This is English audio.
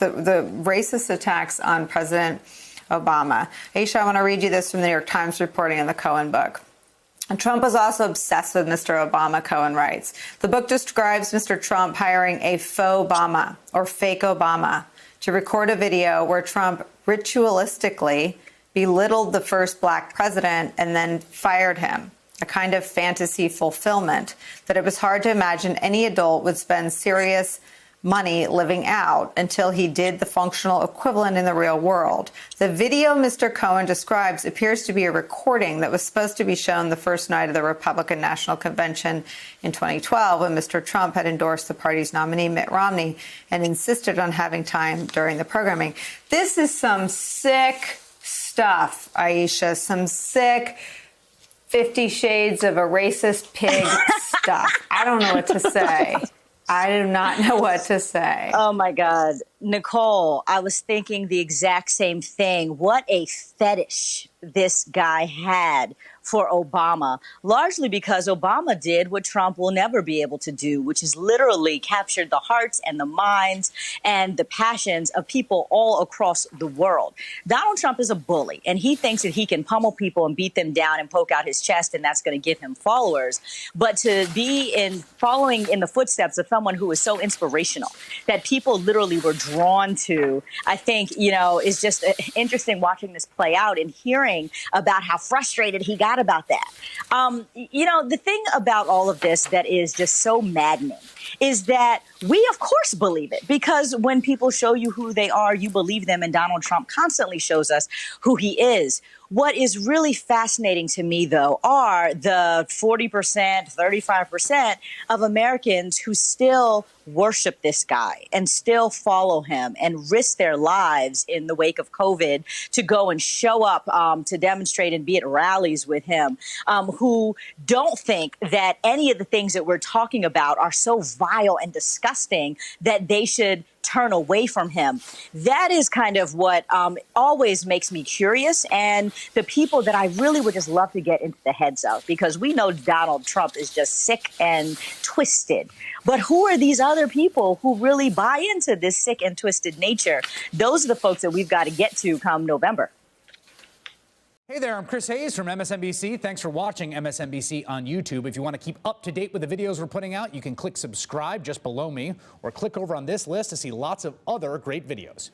the racist attacks on President Obama. Aisha, I want to read you this from the New York Times reporting in the Cohen book. And Trump was also obsessed with Mr. Obama, Cohen writes. The book describes Mr. Trump hiring a faux Obama, or fake Obama, to record a video where Trump ritualistically belittled the first black president and then fired him. A kind of fantasy fulfillment that it was hard to imagine any adult would spend serious money living out until he did the functional equivalent in the real world. The video Mr. Cohen describes appears to be a recording that was supposed to be shown the first night of the Republican National Convention in 2012 when Mr. Trump had endorsed the party's nominee, Mitt Romney, and insisted on having time during the programming. This is some sick stuff, Aisha, some sick 50 Shades of a Racist Pig stuff. I don't know what to say. I do not know what to say. Oh, my God. Nicole, I was thinking the exact same thing. What a fetish this guy had for Obama, largely because Obama did what Trump will never be able to do, which is literally captured the hearts and the minds and the passions of people all across the world. Donald Trump is a bully, and he thinks that he can pummel people and beat them down and poke out his chest, and that's going to give him followers. But to be following in the footsteps of someone who is so inspirational that people literally were drawn to, I think, is just interesting watching this play out and hearing about how frustrated he got about that. The thing about all of this that is just so maddening is that we, of course, believe it, because when people show you who they are, you believe them. And Donald Trump constantly shows us who he is. What is really fascinating to me, though, are the 40%, 35% of Americans who still worship this guy and still follow him and risk their lives in the wake of COVID to go and show up to demonstrate and be at rallies with him, who don't think that any of the things that we're talking about are so vile and disgusting that they should turn away from him. That is kind of what always makes me curious, and the people that I really would just love to get into the heads of, because we know Donald Trump is just sick and twisted. But who are these other people who really buy into this sick and twisted nature? Those are the folks that we've got to get to come November. Hey there, I'm Chris Hayes from MSNBC. Thanks for watching MSNBC on YouTube. If you want to keep up to date with the videos we're putting out, you can click subscribe just below me or click over on this list to see lots of other great videos.